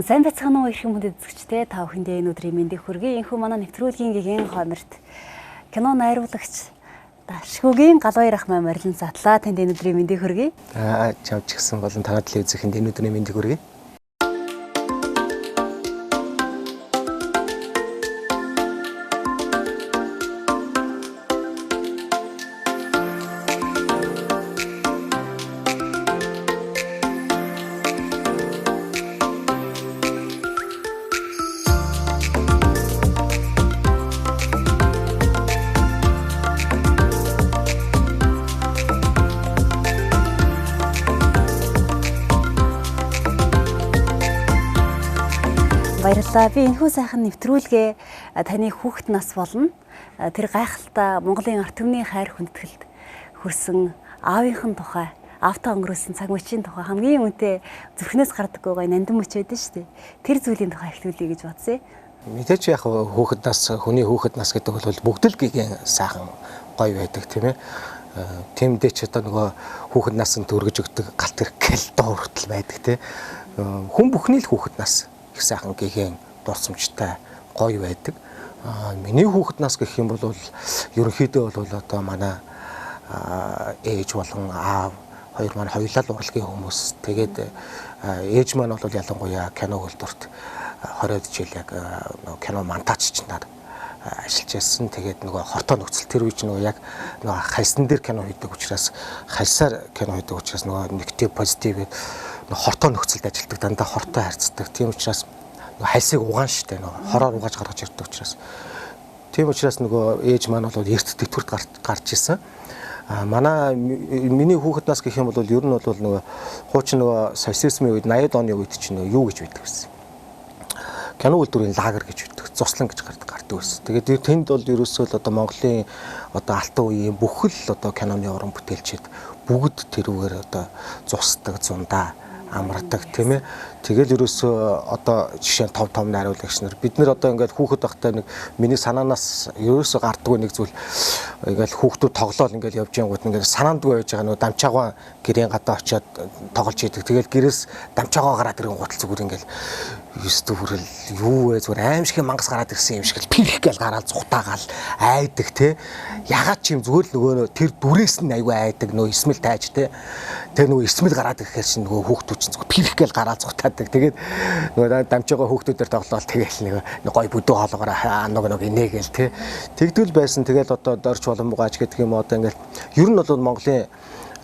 Сайн байцгаана уу их хүмүүст үзэгчтэй та бүхэндээ энэ өдрийн мэндийг хүргэе. Энэхүү манай нэвтрүүлгийн гэгээн хонорт кино найруулагч Дашгүйгийн Галбаяр ах маань морилон затлаа. Танд энэ өдрийн мэндийг хүргэе. Чамч гисэн болон танай телевизэнд энэ өдрийн мэндийг хүргэе. Баярлалаа. Би энэхүү сайхан нэвтрүүлгээ таны хүүхэд нас болно. Тэр гайхалтай Монголын ард түмний хайр хүндэтгэлд хүрсэн аавынхын тухай, аавтаа өнгөрөөсөн цаг мөчийн тухай хамгийн үнэтэй зүрхнээс гардаг гой нандин мөч байдаг шүү дээ. Тэр зүйлийн тухай ихлүүлье гэж бодсон. Мэдээч яг хүүхэд нас, хүний хүүхэд нас гэдэг бол бүгд л гигийн сайхан гоё байдаг тийм ээ. Тэмдээ ч одоо нөгөө хүүхэд насанд төргөж өгдөг галт хэрэг доо хүртэл байдаг тийм. Хүн бүхний л хүүхэд нас их сайхан гэхэн дурсамжтай гоё байдаг. Миний хүүхэд нас гэх юм бол ерөнхийдөө бол одоо манай ээж болон аав хоёр маань хоёулаа л урлагийн хүмүүс. Тэгээд ээж маань бол ялангуяа кино хөлдөрт 20 жил яг кино монтажч нар ажиллаж байсан. Тэгээд нөгөө хортоо нөхцөл тэр үеч нөгөө яг нөгөө хальсан дээр кино хийдэг учраас хальсаар кино хийдэг учраас нөгөө негатив позитив хортоо нөхцөлд ажилладаг, дандаа хортой харьцдаг. Тийм учраас хальсыг угаан штэ нөгөө хороор угааж гаргаж ирдэг учраас. Тийм учраас нөгөө ээж маань бол эрт тэтгэврт гарч ирсэн. Манай миний хүүхэд нас гэх юм бол ер нь бол нөгөө хуучин нөгөө социализмын үед 80-ад оны үед чинь нөгөө юу гэж байдаг гэсэн. Кино үйлдвэрийн лагер гэж байдаг, цуслан гэж гардаг байсан. Тэгээд тэнд бол ерөөсөө л одоо Монголын одоо алтан үеийн бүх л одоо киноны уран бүтээлчид бүгд тэрүүгээр одоо зусдаг, зундаа амардаг тийм ээ. Тэгэл ерөөсөө одоо жишээ нь том найруулагч нар бид нар одоо ингээд хүүхэд байхдаа нэг миний санаанаас ерөөсөө гардаггүй нэг зүйл ингээд хүүхдүүд тоглоол ингээд явж янгууд ингээд санаандгүй байж байгаа нөгөө дамчаагаа гэрийн гадаа очиод тоглож идэг. Тэгэл гэрээс дамчаагаа гараад ирэн гутал зүгээр ингээд ёстой хүрэл юу вэ зүгээр аимшиг мангас гараад ирсэн юм шиг л пирх гээл гараад цухтаагаал айдаг те. Ягаад ч юм зүгээр л нөгөө тэр дүрээс нь айгүй айдаг нөгөө исмэл тайж те. Тэр нөгөө исмэл гараад ирэхээр чинь нөгөө хүүхдүүд чинь зүгээр пирх гээл гараад цухтаадаг. Тэгээд нөгөө дамжаагаа хүүхдүүдээр тоглоол тэгэл нэг гой бүдүү хоолоогоор нэг инээгээл те. Тэгдэл байсан тэгэл одоо дорч боломгооч гэдэг юм одоо ингээд ер нь бол Монголын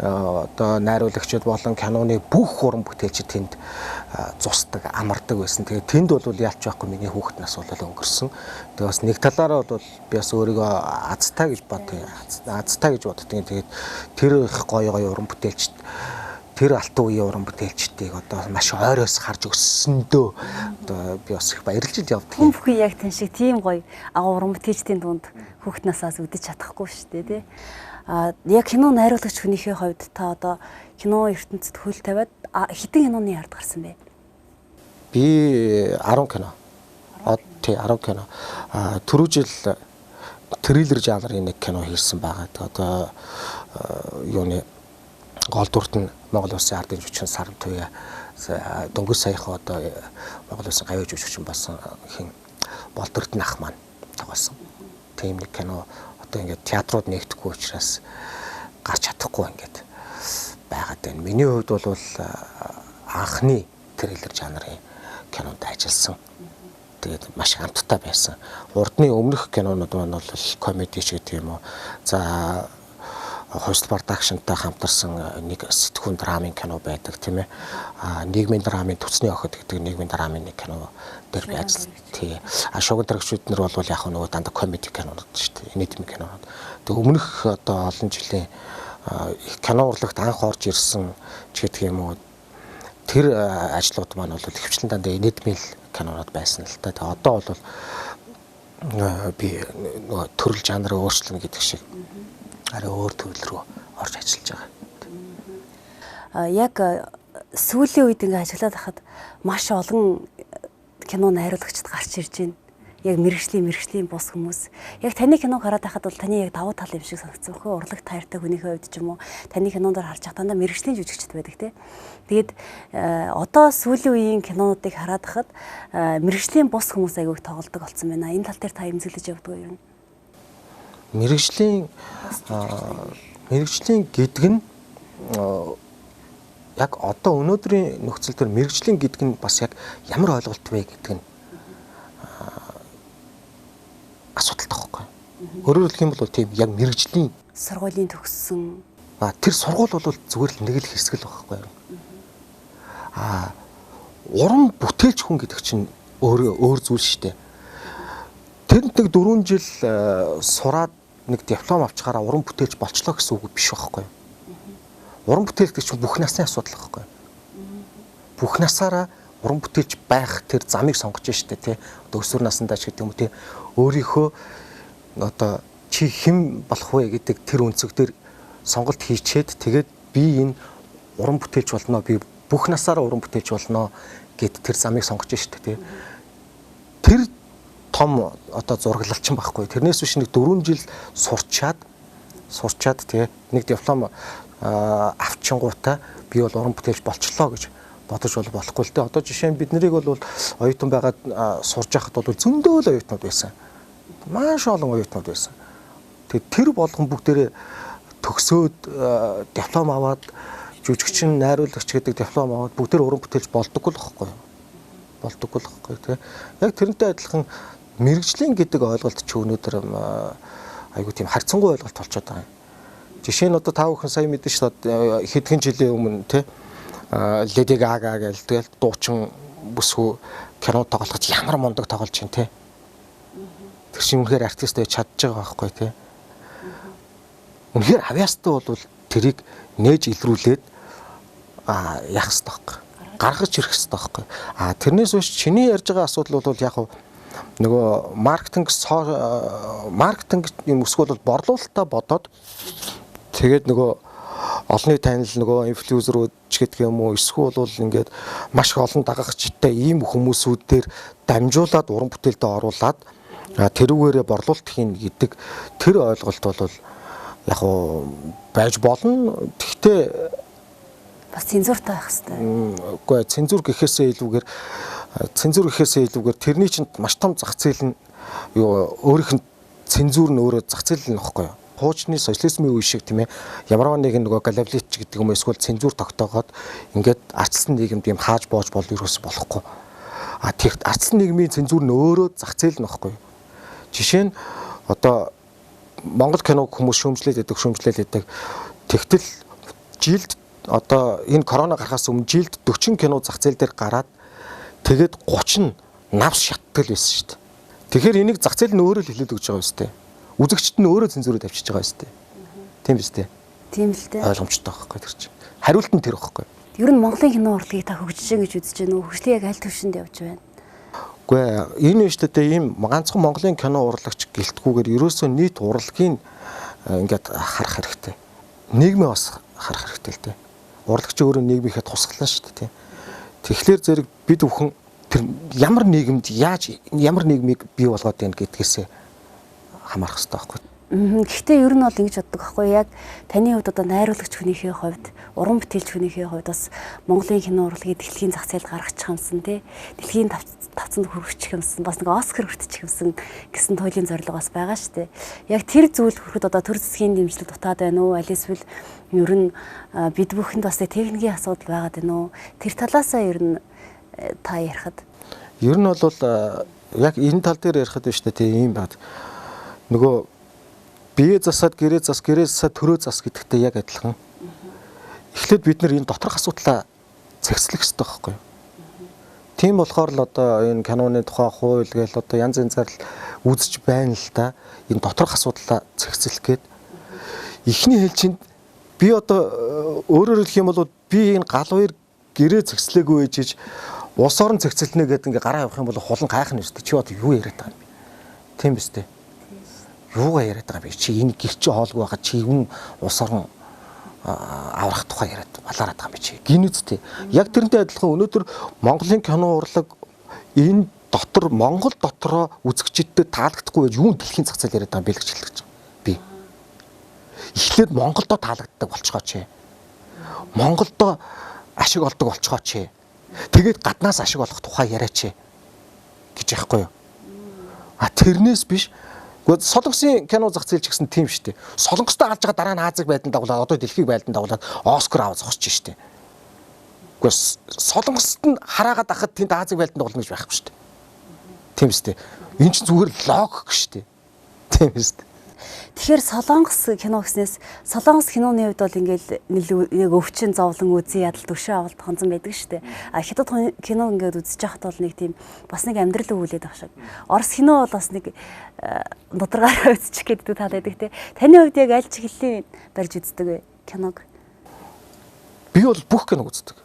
одоо найруулагчид болон киноны бүх уран бүтээлчид тэнд зусдаг, амардаг байсан. Тэгээд тэнд бол яалч байхгүй миний хүүхэд нас бол өнгөрсөн. Тэгээд бас нэг талаараа бол би бас өөрийгөө азтай гэж боддог. Азтай гэж боддог. Тэгээд тэр их гоё уран бүтээлчд тэр алтан үеийн уран бүтээлчдийг одоо маш ойроос харж өссөндөө одоо би бас их баярлж явдаг. Хүн бүхэн яг тань шиг тийм гоё агуу уран бүтээлчдийн дунд хүүхэд насаас үдэж чадахгүй шүү дээ тий. Яг кино найруулагч хүнийхээ хувьд та одоо кино ертөнцид хөл тавиад хэдэн киноны ард гарсан бэ? Би 10 кино. Тий 10 кино. Түрүү жил триллер жанрын нэг кино хийсэн байгаа. Одоо юуны гол дүрт нь Монгол Улсын ардын жүжигчин Саран Туяа дөнгөж саяхан одоо Монгол Улсын гавьяа жүжигчин болсон хин Болдөртн ах маань тоглосон. Тийм нэг кино одоо ингээд театрууд нэгдэхгүй учраас гарч чадахгүй ингээд байгаад байна. Миний хувьд бол анхны триллер жанрын кинонд ажилласан. Тэгээд маш амттай байсан. Урдны өмнөх кинонууд маань бол комеди ч гэдэг юм уу. За Хойсл продакшнтай хамтарсан нэг сэтгүүн драмын кино байдаг тийм ээ. Нийгмийн драмын Төцний охид гэдэг нийгмийн драмын нэг кино дээр би ажилласан. Тий. Шугал дэрэгчүүд нар бол яг нөгөө дандаа комеди кинонууд шүү дээ. Нийтмийн кинонууд. Тэг өмнөх одоо олон жилийн кино урлагт анх орж ирсэн ч гэдэг юм уу. Тэр ажлууд маань бол хөвчлэн дандаа нийтмийн кинонууд байсан л та. Тэг одоо бол би нөгөө төрөл жанраа өөрчлөнө гэдэг шиг арай өөр төрөл рүү орж ажиллаж байгаа. Яг сүүлийн үед ингээ ажиллаад хахад маш олон кино найруулагчид гарч ирж байна. яг мэрэгжлийн бус хүмүүс. Яг таны киног хараад байхад бол таны яг давуу тал юм шиг санагдсан бохоо. Урлаг таартай хүнийхээ хувьд ч юм уу таны киноноор харж байгаа дандаа мэрэгжлийн жүжигчд байдаг тий. Тэгээд одоо сүүлийн үеийн кинонуудыг хараад байхад мэрэгжлийн бус хүмүүс аягүй тоглодог болсон байна. Энэ тал дээр та эмзэглэж явдаг юу? Мэргэжлийн гэдэг нь яг одоо өнөөдрийн нөхцөл төр мэргэжлийн гэдэг нь бас яг ямар ойлголт вэ гэдэг нь асуудал тоххой. Өөрөөр хэлэх юм бол тийм яг мэргэжлийн сургуулийн төгссөн тэр сургууль бол зүгээр л нэг л хэсгэл байхгүй юу. Уран бүтээлч хүн гэдэг чинь өөр зүйл шүү дээ. Тэнд нэг 4 жил сураад нэг диплом авчихаараа уран бүтээлч болчлоо гэсэн үг биш байхгүй юу. Уран бүтээл гэдэг чинь бүх насны асуудал байхгүй юу. Бүх насаараа уран бүтээлч байх тэр замыг сонгож штэ тий. Одоо өсвөр насндаа ч гэдэг юм уу тий. Өөрийнхөө одоо чи хэн болох вэ гэдэг тэр өнцөг дээр сонголт хийчээд тэгээд би энэ уран бүтээлч болно би бүх насаараа уран бүтээлч болно гэд тэр замыг сонгож штэ тий. Тэр том одоо зураглалчин байхгүй. Тэрнээс биш нэг 4 жил сурчаад тий нэг диплом авчингуудаа би бол уран бүтээлч болчлоо гэж бодож болохгүй л дээ. Одоо жишээ нь бид нарыг бол оюутан байгаад сурж байхад бол зөндөө л оюутнууд байсан. Маш олон оюутнууд байсан. Тэгээд тэр болгон бүгдээрээ төгсөөд диплом аваад жүжигчин найруулагч гэдэг диплом аваад бүгдээр уран бүтээлч болдоггүй л байхгүй юу? Болдоггүй л байхгүй тий. Яг тэрнтэй адилхан мэргэжлийн гэдэг ойлголт ч өнөөдөр айгуу тийм харьцангуй ойлголт болчиход байгаа юм. Жишээ нь одоо та бүхэн сайн мэдэн шүү хэдхэн жилийн өмнө тий Леди Гага гэж тэгэл дуучин бүсгүй кино тоглож ямар мундаг тоглож чинь тий. Тэр чинь үнэхээр артист байж чадж байгаа байхгүй тий. Үнэхээр авьяастай бол тэрийг нээж илрүүлээд яах хэрэгтэй байхгүй. Гаргаж ирэх хэрэгтэй байхгүй. Тэрнээс биш чиний ярьж байгаа асуудал бол яг нөгөө маркетинг юм эсвэл борлуулалтаа бодоод тэгээд нөгөө олонний танил нөгөө инфлюенсерүүд ч гэдэг юм уу эсвэл бол ингээд маш их олон дагагчтай ийм хүмүүсүүдээр дамжуулаад уран бүтээлдээ оруулаад тэрүүгээрээ борлуулалт хийн гэдэг тэр ойлголт бол яг уу байж болно. Гэхдээ бас цензуртай байх хэрэгтэй. Үгүй цензур гэхээсээ илүүгээр тэрний чинь маш том зах зээл нь юу өөрийнх нь цензур нь өөрөө зах зээл нь нөхгүй юу. Хуучны социализмын үе шиг тийм ээ ямар нэгэн нөгөө галавлит гэдэг юм эсвэл цензур тогтоогоод ингээд арчилсан нийгэмд юм хааж боож бол ерөөс болохгүй. Тэгт арчилсан нийгмийн цензур нь өөрөө зах зээл нь нөхгүй юу. Жишээ нь одоо Монгол киног хүмүүс шүүмжлээд байдаг. Тэгтэл жилд одоо энэ корона гарахаас өмнө жилд 40 кино зах зээл дээр гараад тэгээд 30 навс шатдаг байсан шүү дээ. Тэгэхээр энийг зах зээл нь өөрөө л хэлээд өгч байгаа юм шүү дээ. Үзэгчд нь өөрөө цензурыг тавьчихж байгаа юм шүү дээ. Тийм биз дээ. Тийм л дээ. Ойлгомжтой байхгүй тэр чинь. Хариулт нь тэр байхгүй. Ер нь Монголын кино урлагийг та хөгжиж гэж үзэж байна уу? Хөгжлийг яг аль төвшөнд явж байна? Үгүй энэ нь шүү дээ ийм ганцхан Монголын кино урлагч гэлтгүүгээр ерөөсөө нийт урлагийн ингээд харах хэрэгтэй. Нийгмээ бас харах хэрэгтэй л дээ. Урлагч өөрөө нийгмийнхээ тусгалаа шүү дээ тийм. Тэгэхээр зэрэг бид бүхэн тэр ямар нийгэмд ямар нийгмийг бий болгоод байна гэдгээсээ хамаарах хэрэгтэй байхгүй. Гэхдээ ер нь бол ингэж боддог байхгүй яг таны хувьд одоо найруулагч хүнийхээ хувьд уран бүтээлч хүнийхээ хувьд бас Монголын кино урлагийг дэлхийн зах зээлд гаргачих юмсан тий дэлхийн тавцанд хүргэчих юмсан бас нэг Оскар хүртчих юмсан гэсэн туйлын зорилго бас байгаа шүү дээ. Яг тэр зүйл хүрэхэд одоо төр засгийн дэмжлэг дутаад байна уу? Аль эсвэл ер нь бид бүхэнд бас техникийн асуудал байгаад байна уу? Тэр талаасаа ер нь та ярихад ер нь бол яг энэ тал дээр ярихад биш үү тий ийм байна. Нөгөө бие засаад гэрээ засаад төрөө зас гэдэгтэй яг адилхан. Эхлээд бид нар энэ доторх асуудлаа зэгцлэх хэрэгтэй байхгүй юу? Тийм болохоор л одоо энэ каноны тухай хууль гээл одоо янз янзаар л үзэж байна л да. Энэ доторх асуудлаа зэгцлэх гээд эхний хэлжинд би одоо өөрөөр хэлэх юм бол би энэ гал хоёр гэрээ зэгцлээгүй ээжиж улс орон зэгцэлнэ гэдэг ингээ гараа явах юм бол хулан гайх нь өстэй чи одоо юу яриад байгаа юм бэ? Тийм биз дээ. Юугаа яриад байгаа бэ? Чи энэ гэр чи хоолгүй байгаа чи юм улс орон аврах тухай яриад балаараад байгаа юм чи. Гинүцтэй. Яг тэрнтэй адилхан өнөөдөр Монголын кино урлаг энэ дотор Монгол дотроо үзэгчдэд таалагдахгүй байж юун дэлхийн зах зээл яриад байгаа бэлгэж хэлж байгаа. Би эхлээд Монголдо таалагддаг болцгооч. Монголдо ашиг олдог болцгооч. Тэгээд гаднаас ашиг олох тухай яриач гэж яахгүй юу? А тэрнээс биш. Гэхдээ Солонгосын кино зах зээл ч гэсэн тийм шүү дээ. Солонгостой алж байгаа дараа нь Азиг байдлын дагуулаад одоо дэлхийг байдлын дагуулаад Оскар аваад зогсож шүү дээ. Гэхдээ Солонгост нь хараагаад ахад тэнд Азиг байдлын дагуулна гэж байхгүй шүү дээ. Тийм үстэй. Энэ ч зүгээр логик шүү дээ. Тийм үстэй. Тэгэхээр Солонгос кино гэснээс Солонгос киноны хувьд бол ингээл яг өвчин зовлон үзий ядал төвшөө авалт хонцон байдаг шүү дээ. А хятад кино ингээд үзэж байхад бол нэг тийм бас нэг амьдрал өгүүлээд байх шиг. Орос кино бол бас нэг нудрагаараа үзчих гэдэг тал байдаг те. Таны хувьд яг аль чиглэлийн барьж үздэг вэ киног? Би бол бүх киног үздэг.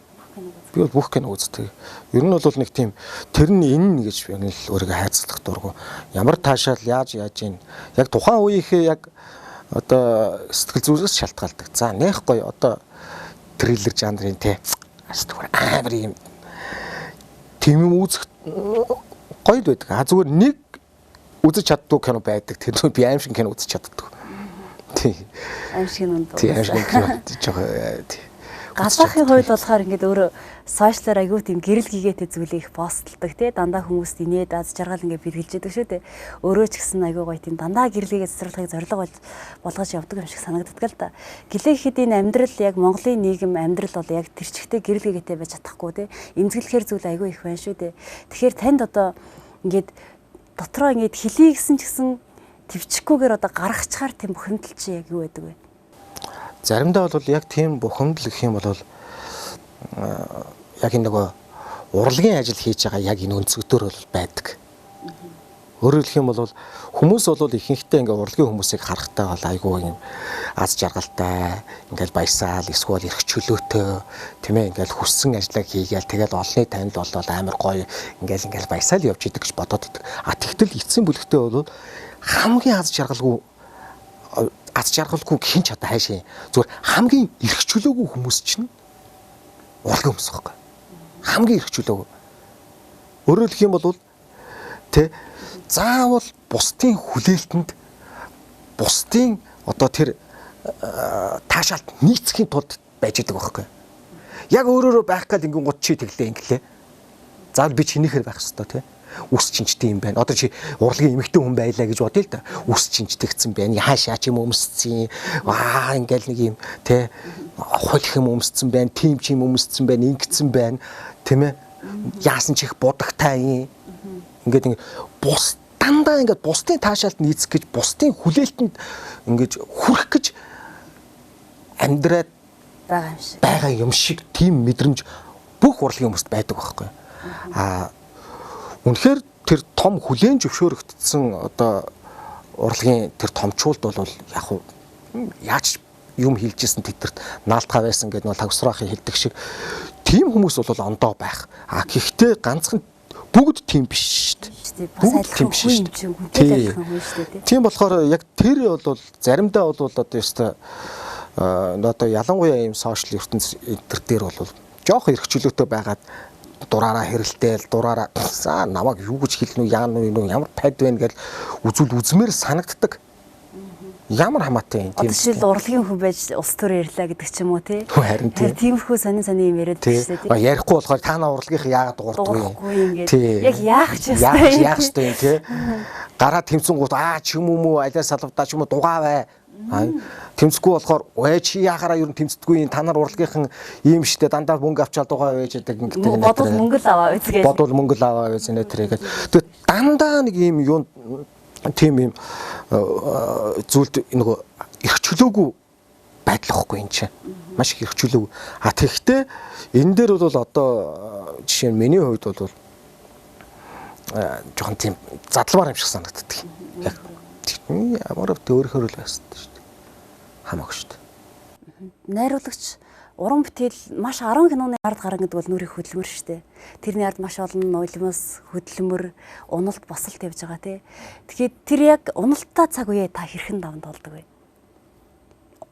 Би бол бүх киног үздэг. Ер нь бол нэг тийм тэр нь энэ гэж яг л өөрийгөө хайцлах дургу. Ямар таашаал яаж ийн. Яг тухайн үеийнхээ яг одоо сэтгэл зүрээс шалтгаалдаг. За нэх гоё одоо триллер жанрын те. Зүгээр амар юм. Тийм юм үзэх гоё байдаг. А зүгээр нэг үзэж чаддгүй кино байдаг. Тэр нь би аим шиг кино үзэж чаддаг. Тийм. Аим шиг юм даа. Тийм аим шиг кино жоо тийм. Галаахын хувьд болохоор ингээд өөрөө сошиалаар аягүй тийм гэрэл гигээтэй зүйлийг их постлдаг тий дандаа хүмүүст инээд аз жаргал ингээд бэргэлж яадаг шүү дээ. Өөрөө ч гэсэн аягүй гоё тийм дандаа гэрэлгээ цэцэрлэхийг зорилго болгож явдаг юм шиг санагддаг л да. Гэлээхэд энэ амьдрал яг Монголын нийгэм амьдрал бол яг тэр чигтээ гэрэл гигээтэй байж чадахгүй тий эмзэглэхээр зүйл аягүй их байна шүү дээ. Тэгэхээр танд одоо ингээд дотроо ингээд хэлий гэсэн ч гэсэн төвчгүйгээр одоо гаргахчаар тийм бухимдал чи яг юу байдаг вэ? Заримдаа бол яг тийм бухимдал гэх юм бол яг энэ нөгөө урлагийн ажил хийж байгаа яг энэ өнцгөдөр бол байдаг. Өөрөөр хэлэх юм бол хүмүүс бол ихэнхдээ ингээ урлагийн хүмүүсийг харахтаа бол айгүй юм аз жаргалтай, ингээл баясаал, эсвэл эрх чөлөөтэй, тийм ээ ингээл хүссэн ажлаа хийгээл тэгэл олонний танил болол амар гоё ингээл баясаал явж идэг гэж бодоод идэг. А тэгтэл эцсийн бүлэгтээ бол хамгийн аз жаргалгүй хэн ч одоо хайшаа зүгээр хамгийн эрх чөлөөгүй хүмүүс чинь урлагийн хүмүүс байхгүй. Хамгийн эрх чөлөөгүй. Өөрөөр хэлэх юм бол тэ заавал бусдын хүлээлтэнд бусдын одоо тэр таашаалт нийцхийн тулд байж идэг байхгүй. Яг өөрөөрөө байх гал ингэн гут чи тэглээ. Заавал би чинийхэр байх хэвээр тэ. Үс чинчтэй юм байна. Одоо чи урлагийн эмэгтэй хүн байлаа гэж бодъё л да. Үс чинчтэгцэн байна. Хаашаа ч юм өмсцэн. Ваа ингээл нэг юм тэ хулих юм өмсцэн байна. Тим ч юм өмсцэн байна. Ингэцэн байна. Тэ мэ? Яасан ч их будагтай юм. Ингээд бус дандаа ингээд бусдын таашаалд нийцэх гэж бусдын хүлээлтэнд ингээд хүрэх гэж амьдраад байгаа юм шиг тийм мэдрэмж бүх урлагийн хүмүүст байдаг байхгүй. Үнэхээр тэр том хүлээн зөвшөөрөгдсөн одоо урлагийн тэр томчуулд бол яг уу яаж юм хэлжсэн тэдэрт наалтгаа байсан гэдэг нь тагсраахыг хэлдэг шиг тийм хүмүүс бол ондоо байх. Гэхдээ ганцхан бүгд тийм биш шүү дээ. Бүгд тийм биш шүү дээ. Тийм болохоор яг тэр бол заримдаа бол одоо ёстой одоо ялангуяа ийм сошиал ертөнц энтер дээр бол жоох эрх чөлөөтэй байгаад дураараа хэрэлдээл дураараа намайг юу гэж хэлнэ үү яа нү ямар тайд байна гэж үзмээр санагддаг. Ямар хамаатай юм тийм. Жишээл урлагийн хүн байж улс төр ярьлаа гэдэг ч юм уу тий. Харин тиймэрхүү сонин юм яриад байна шүү дээ. Ярихгүй болохоор та нар урлагийнх яагаад дуурдаггүй юм. Яг яах ч ёстой. Яах ч ёстой тий. Гараа тэмцэнгуут ч юм уу алиа салвдаа ч юм уу дугаавэ. Тэмцэхгүй болохоор чи яхаараа ер нь тэмцдэггүй та нар урлагийнхан ийм штэ дандаа мөнгө авчаад дугаа байж байдаг ингэдэг. Бодвол мөнгө л аваа үз гэж. Бодвол мөнгө л аваа үз нэтэрэгээд. Тэгээд дандаа нэг ийм юу тийм юм зүйлд нөгөө эрх чөлөөгүй байдал واخгүй энэ чинь. Маш их эрх чөлөөгүй. Тэгэхдээ энэ дээр бол одоо жишээ нь миний хувьд бол жоохон тийм задламаар юм шиг санагддаг. Яг ямар өвт өөрөөр л байсан шүү дээ. Хамаагүй шүү дээ. Найруулагч уран бүтээл маш 10 киноны ард гарна гэдэг бол нүрийн хөдөлмөр шүү дээ. Тэрний ард маш олон нулимс, хөдөлмөр, уналт босолт явж байгаа тий. Тэгэхээр тэр яг уналтаа цаг үе та хэрхэн давнд болдог вэ?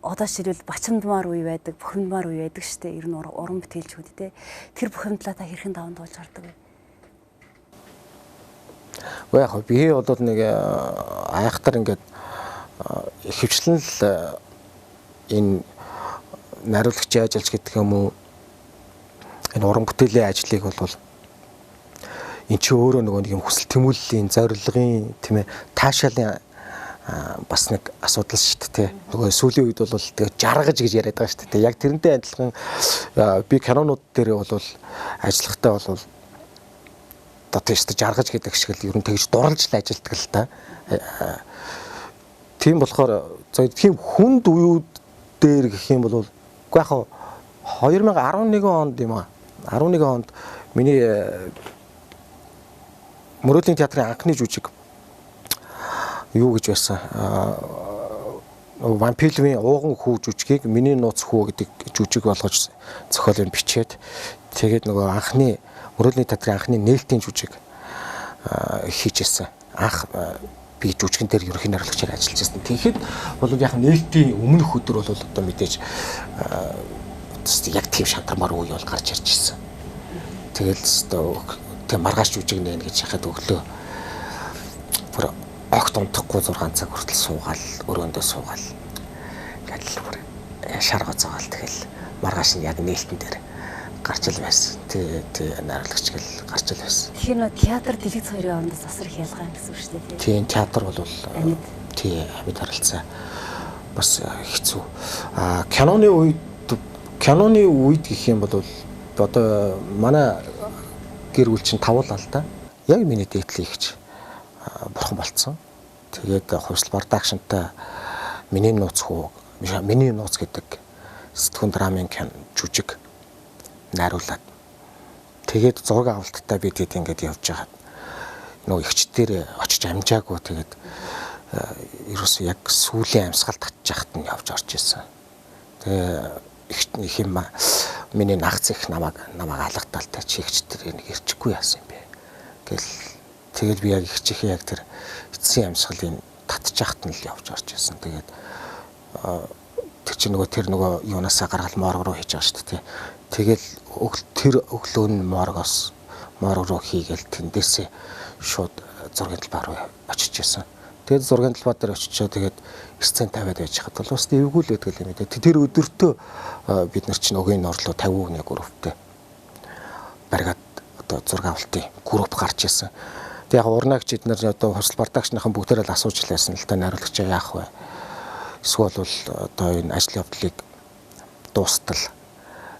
Одоо жишээлбэл бачимдмаар үе байдаг, бухимдмаар үе байдаг шүү дээ. Ер нь уран бүтээлчүүд тий. Тэр бухимдлаа та хэрхэн давнд болж гардаг вэ? Уу яг би бол нэг айхтар ингээд ихэвчлэн л энэ найруулагчийн ажиллаж гэдэг юм уу энэ уран бүтээлийн ажлыг бол эн чи өөрөө нөгөө нэг юм хүсэл тэмүүллийн зорилгын тийм ээ таашаалын бас нэг асуудал шүү дээ. Нөгөө сүүлийн үед бол тэгээ жаргаж гэж яриад байгаа шүү дээ. Яг тэрнтэй адилхан би кинонууд дээр бол ажиллахтаа бол одоо тийш жаргаж гэдэг шиг л ер нь тэгж дурлж л ажилтдаг л та. Тийм болохоор тийм хүнд үеуд дээр гэх юм бол үгүй яг 2011 онд юм аа. 11 онд миний Мөрөөдлийн театрын анхны жүжиг юу гэж байсан? Вампиловын ууган хүү жүжигийг миний нууц хүү гэдэг жүжиг болгож зохиолын бичээд тэгээд нөгөө анхны Мөрөөдлийн театрын анхны нээлтийн жүжиг хийжсэн. Анх би жүжигэн дээр ерөнхий найруулагчаар ажиллаж байсан. Тэгэхэд бол яг нээлтийн өмнөх өдөр бол одоо мэдээж яг тийм шантармаар үе бол гарч ирж ирсэн. Тэгэл тэг маргааш жүжиг нээн гэж хахад өглөө бүр огт унтахгүй 6 цаг хүртэл суугаал өрөөндөө суугаал ингээл бүр шар гоцоогоол тэгэл маргааш нь яг нээлтэн дээр гарч ил байсан. Тий найруулагч гэл гарч ил байсан. Тэгэхээр нөө театр телевиз хоёрын орондоо засар их ялгаа юм гэсэн үг шүү дээ. Тийм театр бол тий амьд харилцаа бас хэцүү. Киноны үед гэх юм бол одоо манай гэр бүл чинь тавуулаа л да. Яг миний дээдлийг гэж бурхан болцсон. Тэгээд хувьсэл продакшнтай миний нууц гэдэг сэтгүүн драмын жүжиг найруулад. Тэгээд зураг авалттай би тэд ингээд явж байгаа. Нөгөө ихчдэр очиж амжаагүй тэгээд ерөөсөө яг сүүлийн амьсгал татчих хат нь явж орж исэн. Тэгээ их юм миний нагц их намайг алгаталтай чигчдэр нэг ирчихгүй яасан юм бэ. Тэгэл би яг их чихээ яг тэр эцсийн амьсгалын татчихахт нь л явж орж исэн. Тэгээд тэр нөгөө юунасаа гаргал морг руу хийж байгаа шүү дээ. Тэгэл тэр өглөө нь морг руу хийгээл тэндээсээ шууд зургийн талбай руу очиж исэн. Тэгээд зургийн талбай дээр очичоо тэгээд сцен тавиад байж хад бол бас эвгүүлээд гэл юм дээ. Тэр өдөртөө бид нар чинь өгийн орлоо 50 хүний групптэй бариад одоо зураг авалтын групп гарч ирсэн. Тэг яг урнаагч эднэр одоо хувьсэл продакшныхан бүгдээрээ л асууж лээсэн л та найруулагч яах вэ? Эсвэл бол одоо энэ ажил явдлыг дуустал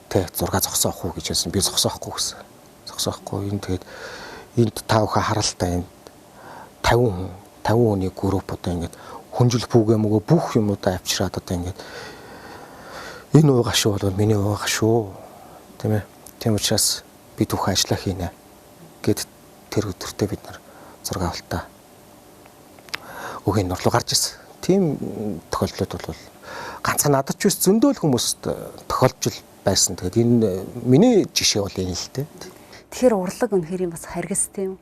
тэг зураг зогсоох уу гэж хэлсэн. Би зогсоохгүй гэсэн. Зогсоохгүй. Энэ тэгээд энд та бүхэн харалтаа энэ 50 хүний групп одоо ингээд хүнжил бүгэ мөгөө бүх юмудаа авчираад одоо ингээд энэ уугаа шүү бол миний уугаа шүү. Тийм ээ. Тийм учраас би түүхэн ажиллаа хийнэ гэд тэр өдөртөө бид нар зураг авалтаа өгийн нурлуу гарч ирсэн. Тийм тохиолдлууд бол ганцхан надад ч биш зөндөл хүмүүст тохиолж байсан. Тэгээд энэ миний жишээ бол энэ л дээ. Тэгэхээр урлаг үнэхээр юм бас харгастай юм.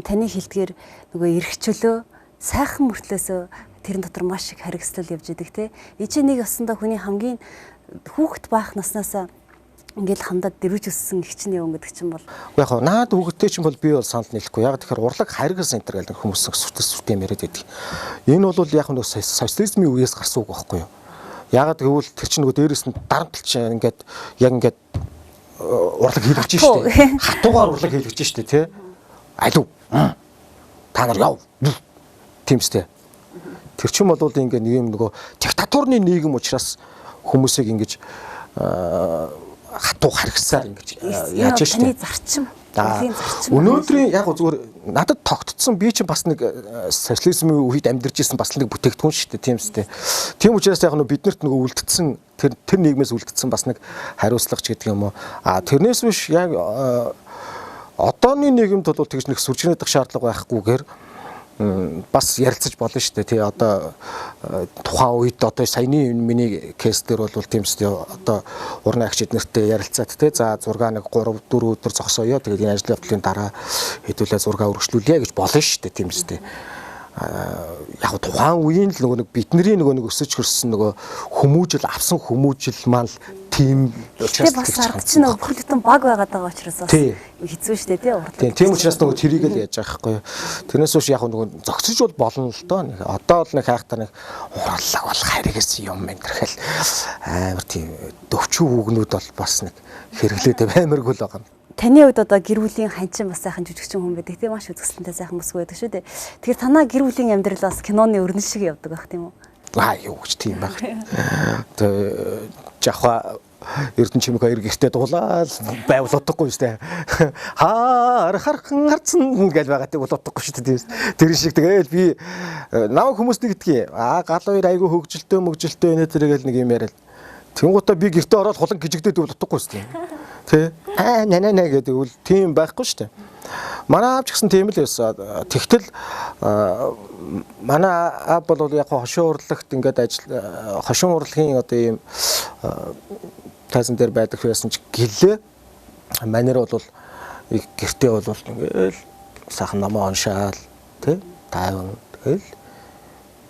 Таны хэлдгээр нөгөө эрхчлөө сайхан мөртлөөсөө тэрэн дотор маш их харгислал явж идэг те. Ичээ нэг ясандаа хүний хамгийн хүүхэд байх наснаас ингээл хамдаад дэрвж өссөн гिचний өнгө гэдэг чинь бол яг наад хүүхэдтэй чинь бол би бол санал нийлэхгүй. Яг тэгэхээр урлаг харгас центр гэдэг хүмүүс сүртэй яриад байдаг. Энэ бол яг нэг социализмын үеэс гарсан үг байхгүй юу? Ягаад гэвэл тэр чинь нөгөө дээрээс нь дарамтлж ингээд яг ингээд урлаг хийлгэж штэ. Хатуугаар урлаг хийлгэж штэ тий. Алуу. Та нар яв. Тимстэй. Тэр чинь бол ингээд нэг юм нөгөө диктатурны нийгэм учраас хүмүүсийг ингэж хатуу харгасаар ингэж яаж штэ. Таны зарчим. Өнөөдрийн яг зүгээр надад тогтцсон би чинь бас нэг социализмын үед амьдарч исэн бас нэг бүтээгдэхүүн шүү дээ тийм үстэй. Тийм учраас яг нь биднэрт нөгөө үлдсэн тэр нийгмээс үлдсэн бас нэг хариуцлагч гэдэг юм уу. Тэрнээс биш яг одооны нийгэмд бол тэгж нэг сүржинэдэх шаардлага байхгүйгээр бас ярилцаж болно шүү дээ тий одоо тухайн үед одоо саяны миний кейс дээр бол тийм үстэй одоо уран агч эднэртэй ярилцаад тий за 6 нэг 3 4 өдөр зогсооё тэгээд энэ ажлын явдлын дараа хэдүүлээ зураг үргэлжлүүлье гэж болно шүү дээ тийм үстэй яг тухайн үеийн л нөгөө нэг бидний нөгөө нэг өсөж хөрсөн нөгөө хүмүүжил авсан хүмүүжил маань тийм учраас бас ард чинь нөгөө бүхэлдэн баг байгаад байгаа учраас бас хэцүү шүү дээ тий урлаг. Тийм учраас нөгөө тэрийг л яаж байгаа байхгүй юу. Тэрнээс үүш яг нөгөө зогсож бол болно л доо. Одоо бол нэг хайхтаа нэг урлаг бол харигээс юм энэ гэрхэл амар тийм дөвчүү үгнүүд бол бас нэг хэрэглээд баймарг л байгаа юм. Таны хувьд одоо гэр бүлийн ханчин бас сайхан жүжигчин хүн байдаг тийм маш үзэсгэлэнтэй сайхан бүсгүй байдаг шүү дээ. Тэгэхээр танаа гэр бүлийн амьдрал бас киноны өрнөл шиг явдаг байх тийм үү? Юу гэж тийм баг. Тэ жахва Эрдэнэ чимэг хоёр гихтээ дуулаад байвал утгагүй шүү дээ. Хархан харцсан гэж байгаадыг бол утгагүй шүү дээ. Тэр шиг тэгэл би намайг хүмүүс нэгдгий. Гал хоёр айгүй хөгжилтэй нэтэргээл нэг юм яриад. Тэнгуутаа би гэртээ ороод хулан гжигдээд бол утгагүй шүү дээ. Тэ нэ гэдэг үл тийм байхгүй шүү дээ. Манай аав ч гэсэн тийм л байсан. Тэгтэл манай аав бол яг хошин урлагт ингээд хошин урлагийн одоо ийм тайзан дээр байдаг байсан ч гэлээ манер бол гэртээ бол ингээл сайхан намаа уншаал тий тайван тэгэл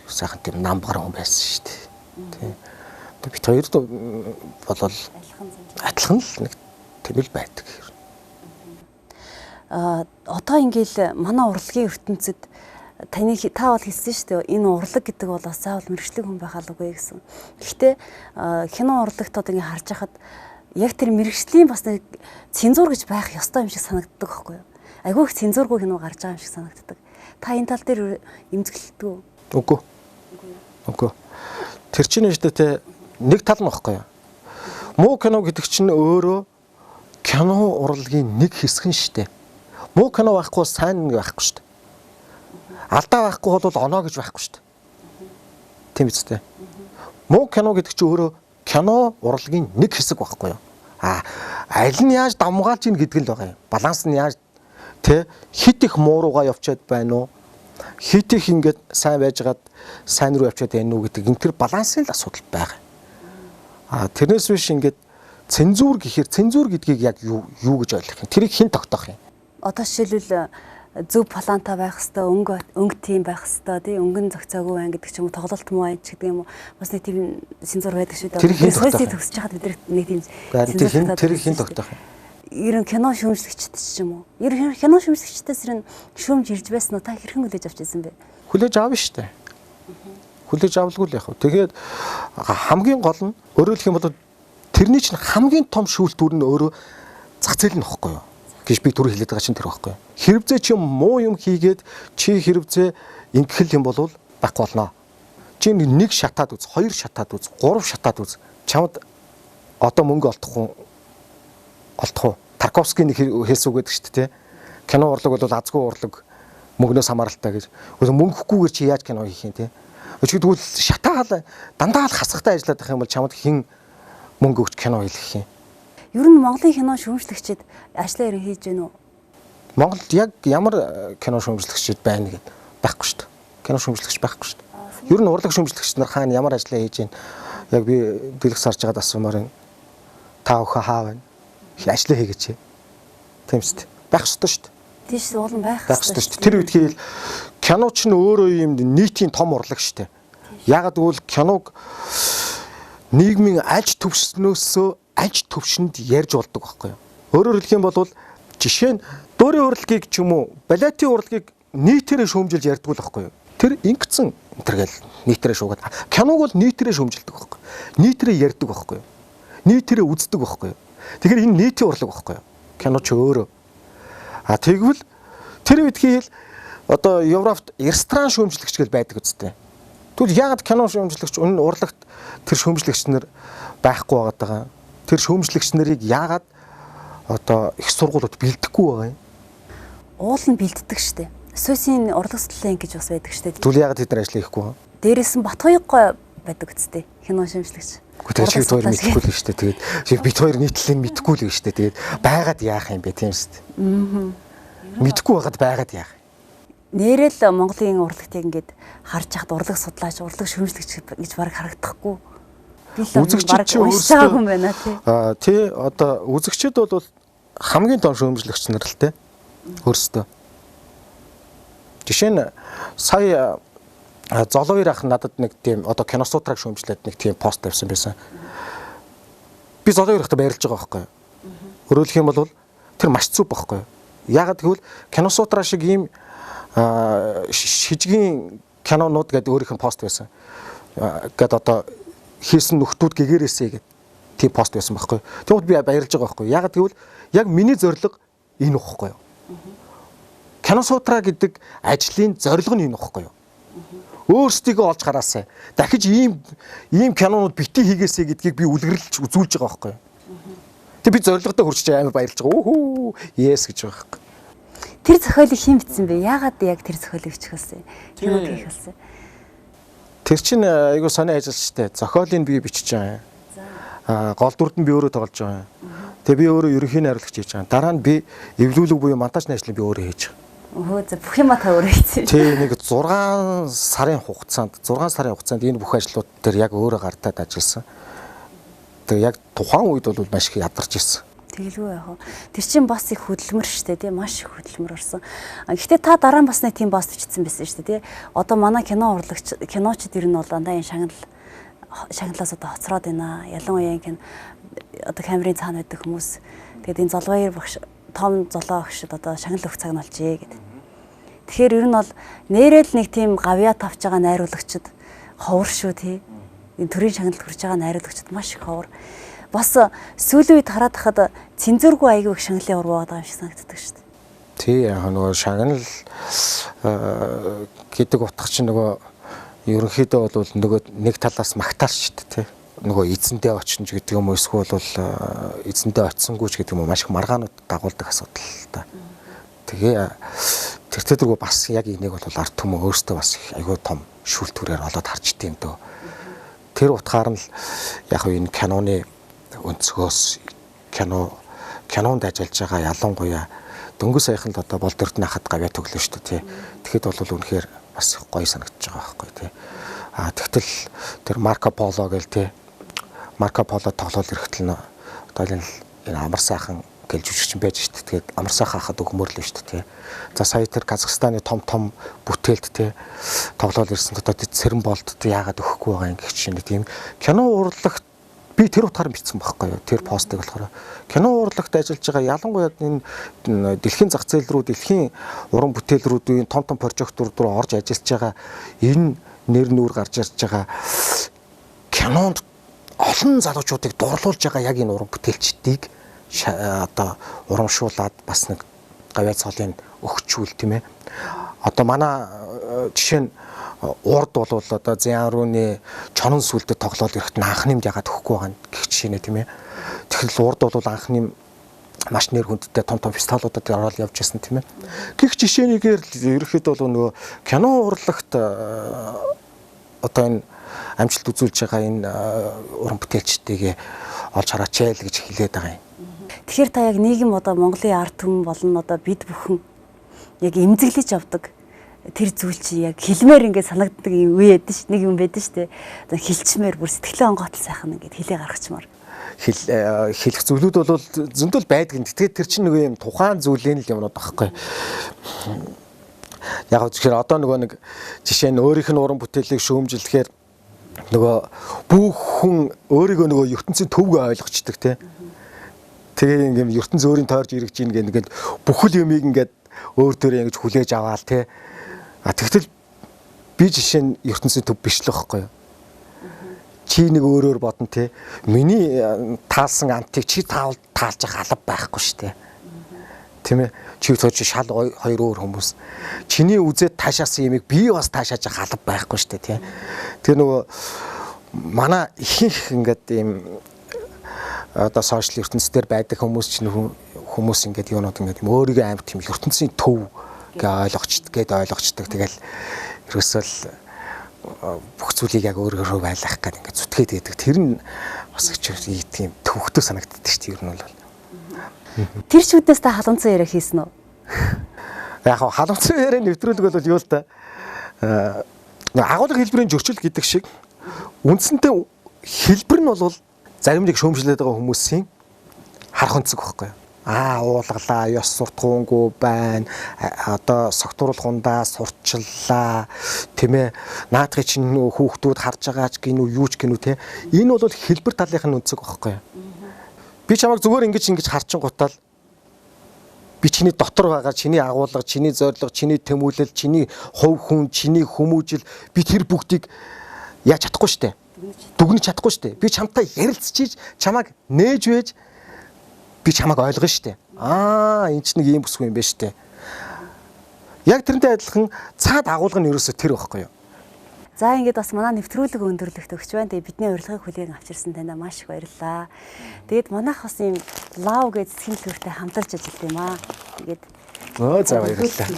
сайхан тийм намбар хүн байсан шүү дээ. Тий. Бид хоёр бол адилхан л нэг тийм л байдаг. Одоо ингээл манай урлагийн ертөнцид та бол хэлсэн шүү дээ энэ урлаг гэдэг бол бас заавал мэрэгчлэг хүн байх алгүй гэсэн. Гэхдээ кино урлагт одоо ингээ харж байхад яг тэр мэрэгчлийн бас нэг цензур гэж байх ёстой юм шиг санагддаг байхгүй юу? Айгүй их цензургүй кино гарч байгаа юм шиг санагддаг. Та энэ тал дээр эмзэглэдэг үү? Үгүй. Тэр чинь шүү дээ те нэг тал нь байхгүй юу? Муу кино гэдэг чинь өөрөө кино урлагийн нэг хэсэг нь шүү дээ. Муу кино байхгүй сайн нэг байхгүй шүү дээ. Алдаа байхгүй бол оноо гэж байхгүй шүү дээ. Тийм биз дээ. Муу кино гэдэг чинь өөрөө кино урлагийн нэг хэсэг байхгүй юу? Аль нь яаж давмгаалж ийн гэдэг л байгаа юм. Баланс нь яаж тэ хит их муу руугаа явчаад байна уу? Хит их ингээд сайн байжгаад сайн руу явчаад байна уу гэдэг энэ төр балансын л асуудал байгаа. Тэрнээс биш ингээд цензур гэхээр цензур гэдгийг яг юу гэж ойлгох юм? Тэрийг хэн тогтоох юм? Одоо жишээлбэл зөв планта байх хэвээр өнгө тийм байх хэвээр тий өнгөн зохицоогүй байх гэдэг ч юм уу тоглолт муу байж гэдэг юм уу бас нэг тийм цензур байдаг шүү дээ. Сойсыг төгсөж хаад бид нэг тийм тэр хэн тогтоох юм? Ер нь кино шүүмжлэгчтэй ч юм уу? Ер нь кино шүүмжлэгчдээс ер нь шүүмж ирж байсан уу? Та хэрхэн хүлээж авч ирсэн бэ? Хүлээж авна шүү дээ. Хүлээж авалгүй л яг. Тэгээд хамгийн гол нь өөрөөр хэлэх юм бол тэрний чинь хамгийн том шүүлтүүр нь өөрөө зах зээл нь واخгүй юу? Гэж би түр хэлээд байгаа чинь тэр байхгүй. Хэрвзээ чи муу юм хийгээд чи хэрвзээ ингэхэл юм бол байхгүй болно. Чи нэг шатаад үз, хоёр шатаад үз, гурав шатаад үз. Чамд одоо мөнгө олдох уу? Тарковский нэг хэлсэн үг гэдэг шүү дээ. Кино урлаг бол азгүй урлаг мөнгнөөс хамааралтай гэж. Мөнгө хөхгүйгээр чи яаж кино хийх юм те? Тэгвэл шатаал дандаа л хасахтай ажиллаад байх юм бол чамд хэн мөнгө өгч кино хийх юм? Ер нь Монголын кино шүүмжлэгчид ажлаа ирэн хийж гэнэ үү? Монголд яг ямар кино шүүмжлэгчид байна гэдэг байхгүй шүү дээ. Кино шүүмжлэгч байхгүй шүү дээ. Ер нь урлаг шүүмжлэгч нар хаана ямар ажлаа хийж гэнэ? Яг би дэлгэх сарж байгаад асуумаар энэ та өхөө хаа байна? Ажлаа хийгээч. Тийм шүү дээ. Байх ёстой шүү дээ. Тийш уулан байх ёстой шүү дээ. Тэр үед хийл кино ч нь өөрөө юм нийтийн том урлаг шүү дээ. Ягаад гэвэл киног нийгмийн аж төвшнөөсөө аж төвшөнд ярьж болдог байхгүй юу? Өөрөөр хэлэх юм бол жишээ нь дуурийн урлагийг ч юм уу, балетын урлагийг нийтээрээ шүүмжилж ярьдаг л байхгүй юу? Тэр ингэсэн энтергээл нийтээрээ шуугаад киног бол нийтээрээ шүүмжилдэг байхгүй юу? Нийтээрээ ярьдаг байхгүй юу? Нийтээрээ үздэг байхгүй юу? Тэгэхээр энэ нийтийн урлаг байхгүй юу? Кино ч өөрөө. Тэгвэл тэр үед хийл одоо Европт ресторан шүүмжлэгч гэж байдаг үстэй. Тэгвэл яагаад кино шүүмжлэгч өнө урлагт тэр шүүмжлэгч нар байхгүй байгаа? Тэр шүүмжлэгч нарыг яагаад одоо их сургуулиуд бэлдэхгүй байгаа юм? Уул нь бэлддэг штэ. Сойсын урлаг судлалын гэж бас байдаг штэ. Тэгвэл яагаад тэд нар ажил хийхгүй вэ? Дээрээс нь Батхуйг гой байдаг үстэй. Кино шүүмжлэгч. Гэхдээ чи хоёр мэдхгүй л штэ. Тэгээд бид хоёр нийтлэлийг мэдхгүй л штэ. Тэгээд байгаад яах юм бэ тийм штэ. Мэдхгүй байгаад яах юм? Нэрэл Монголын урлагтыг ингээд харж яхад урлаг судлаач, урлаг шүүмжлэгч гэж баг харагдахгүй. Үзэгчид ч өөрсдөө тий одоо үзэгчид бол хамгийн том шүүмжлэгч нар л те өөрсдөө. Жишээ нь сая Золовир ах надад нэг тийм одоо киносуутраг шүүмжлээд нэг тийм пост тавьсан байсан. би золоо өрөхтэй баярлж байгаа байхгүй юу. Өөрөөлөх юм бол тэр маш зүг байхгүй юу. Ягаад гэвэл кино сутра шиг ийм шижгийн кинонууд гэдэг өөрийнх нь пост байсан. Гэт одоо хийсэн нөхдүүд гэгэрээсэй гэдэг тийм пост байсан байхгүй юу. Тэгвэл би баярлж байгаа байхгүй юу. Ягаад гэвэл яг миний зорилго энэ байхгүй юу. Кино сутра гэдэг ажлын зорилго нь энэ байхгүй юу. Өөрсдийгөө олж хараасай. Дахиж ийм кинонууд бити хийгээсэй гэдгийг би үлгэрлж үзүүлж байгаа байхгүй юу. Тэг би зорилгодоо хүрч амар баярлж байгаа. Үхүү yes гэж байгаа байхгүй. Тэр зохиолыг хэн бичсэн бэ? Яагаад яг тэр зохиолыг бичих болсон? Кинод хийх болсон. Тэр чинь айгуу сони ажил шүү дээ. Зохиолыг би бичиж байгаа юм. Гол дүрд нь би өөрөө тоглож байгаа юм. Тэгээ би өөрөө ерөнхий найруулагч хийж байгаа. Дараа нь би эвлүүлэг буюу монтажны ажлыг би өөрөө хийж байгаа. Өө за бүх юма та өөрөө хийсэн. Тий нэг 6 сарын хугацаанд энэ бүх ажлууд дээр яг өөрөө гартаад ажилласан. Тэгээ яг тухайн үед бол маш их ядарч ирсэн. Тэгэлгүй яах вэ? Тэр чинь бас их хөдөлмөр шүү дээ, тий, маш их хөдөлмөр орсон. Гэхдээ та дараа нь бас нэг тийм пост бичсэн байсан шүү дээ, тий. Одоо манай киночид ер нь бол дандаа энэ шагналаас одоо хоцроод байна. Ялангуяа энэ одоо камерын цаана байдаг хүмүүс. Тэгээд энэ Золбаяр багш, том золоо багшд одоо шагнал өгөх цаг нь болжээ гэдэг. Тэгэхээр ер нь бол нэрэл нэг тийм гавьяа тавьж байгаа найруулагчид ховор шүү, тий. Энэ төрийн шагналд хүрч байгаа найруулагчид маш их ховор. Бас сүүлийн үед хараад хахад цензургүй аягүй их шагналын ур байгаа юм шиг санагддаг шүү дээ. Тий, яг нөгөө шагнал гэдэг утга чинь нөгөө ерөнхийдөө бол нөгөө нэг талаас магтаал шүү дээ, тий. Нөгөө эзэндээ очно ч гэдэг юм уу, эсвэл бол эзэндээ очсонгүй ч гэдэг юм уу, маш их маргаанууд дагуулдаг асуудал л да. Тэгээ тэр тэргүй бас яг энийг бол ард түмэн өөрсдөө бас их аягүй том шүүлтүүрээр олоод харж идэм дөө. Тэр утгаар нь л яг энэ киноны өнцгөөс кинонд ажиллаж байгаа ялангуяа дөнгөж саяхан л одоо болдорт нахад гавьяа төглөө шүү дээ, тий. Тэгэхэд бол үнэхээр бас гоё санагдаж байгаа байхгүй, тий. Тэгтэл тэр Марко Поло гэл, тий. Марко Поло тоглол ирэхтэл одоо энэ амар сайхан гэл жүжигчин байж шүү дээ. Тэгээд амар сайхан хахад өгмөрлөө шүү дээ, тий. За сая тэр Казахстаны том бүтээлд, тий, тоглол ирсэн одоо цэрэн болд яагаад өгөхгүй байгаа юм гэх чинь тийм кино урлагт би тэр утгаар бичсэн байхгүй юу. Тэр постыг болохоор кино урлагт ажиллаж байгаа ялангуяа энэ дэлхийн зах зээл рүү, дэлхийн уран бүтээл рүү том прожектууд руу орж ажиллаж байгаа энэ нэр нүүр гарч ирж байгаа кинонд олон залуучуудыг дурлуулж байгаа яг энэ уран бүтээлчдийг одоо урамшуулад бас нэг гавьяа цолын өгчүүл, тийм ээ. Одоо манай жишээ нь урд бол одоо Зянрууны чонон сүлдэд тоглоод ирэхэд анхнымд ягаад өгөхгүй байгаа гэх жишээ нэ, тийм ээ. Тэгэхээр урд бол анхным маш нэр хүндтэй том фестивалуудад ороод явж байсан, тийм ээ. Гэх жишээнігээр ерөөхдөө бол нөгөө кино урлагт одоо энэ амжилт үзүүлж байгаа энэ уран бүтээлчдийг олж хараач л гэж хэлээд байгаа юм. Тэгэхээр та яг нийгэм одоо Монголын ард түмэн болон одоо бид бүхэн яг эмзэглэж авдаг тэр зүйл чи яг хэлмээр ингээд санагддаг юм үе ядэн ш, нэг юм байдэн штэ. Одоо хилчмээр бүр сэтгэлээ онгоотл сайхан ингээд хэлээ гаргачмаар. Хэлэх зүйлүүд бол зөндөл байдаг. Тэгээд тэр чинь нэг юм тухайн зүйлийн л юмнууд багхгүй. Яг тэгэхээр одоо нөгөө нэг жишээ нь өөрийнх нь уран бүтээлийг шүүмжилэхээр нөгөө бүх хүн өөрийгөө нөгөө ертөнцийн төвгөө ойлгочдөг, тий. Тэгээ ингээм ертөнц өөрийн тойрж ирэж ийн гэдэг бүхэл юмыг ингээд өөр төрөө ингэж хүлээж аваал, тий. Тэгтэл би жишээ нь ертөнцийн төв биш л байхгүй юу. Чи нэг өөрөөр бодно, тий. Миний таалсан амтыг чи таалж явах алба байхгүй шүү дээ. Тийм ээ. Чи тооч шал хоёр өөр хүмүүс. Чиний үзээд таашаасан юмыг би бас таашааж явах алба байхгүй шүү дээ, тий. Тэгээ нөгөө манай ихэнх ингээд ийм одоо сошиал ертөнцийн байдаг хүмүүс чинь хүмүүс ингээд юунууд ингээд өөрийгөө амар тийм ертөнцийн төв гэж ойлгочдөг. Тэгэл ерөөсөө бүх зүйлийг яг өөрөөрөө байлгах гэдэг ингээд зүтгээд байдаг. Тэр нь бас тийм төвхтөө санагддаг шүү дээ. Ер нь бол. Тэр шүднээс та халамцсан яриа хийсэн үү? Яг халамцсан яриа нэвтрүүлэг бол юу л да. Агуулга хэлбэрийн зөрчил гэдэг шиг үндсэндээ хэлбэр нь бол зарим нэг шөөмжлээд байгаа хүмүүсийн харах өнцөг байхгүй юу? Уулгалаа, ёс суртахуунгүй байна. Одоо согтууруулах ундаа сурчлаа. Тийм ээ. Наадхыг чинь хүүхдүүд харж байгаач гинүү, юу ч гинүү те. Энэ бол хэлбэр талынх нь өнцөг байхгүй юу? Би чамайг зүгээр ингэж харчин гутаал би чиний дотор байгаа чиний агуулга, чиний зорилго, чиний тэмүүлэл, чиний хувь хүн, чиний хүмүүжил би тэр бүгдийг яаж чадахгүй штэ. Дүгнэж чадахгүй штэ. Би чамтай ярилцчихийж чамайг нээж байж би чамайг ойлгоно штэ. Энэ ч нэг ийм бүсгүй юм байна штэ. Яг тэрнтэй адилхан цаад агуулга нь ерөөсөө тэр байхгүй юу? За ингээд бас манай нэвтрүүлэг өндөрлөгт өгч байна. Тэгээ бидний урилгыг хүлээн авчирсан таньда маш их баярлалаа. Тэгээд манайх бас ийм лав гэж засгийн төлөвтэй хамтарч ажилладаг юм аа. Тэгээд за баярлалаа.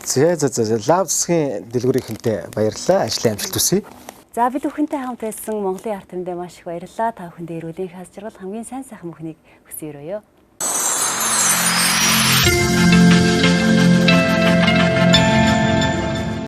За лав засгийн дэлгүүрийнхэнтэй баярлалаа. Ажлын амжилт хүсье. За бид бүхэнтэй хамт байсан Монголын ард түмэндээ маш их баярлалаа. Та бүхэндээ эрүүлийн хаз жаргал хамгийн сайн сайхан бүхнийг хүсье өрөөё.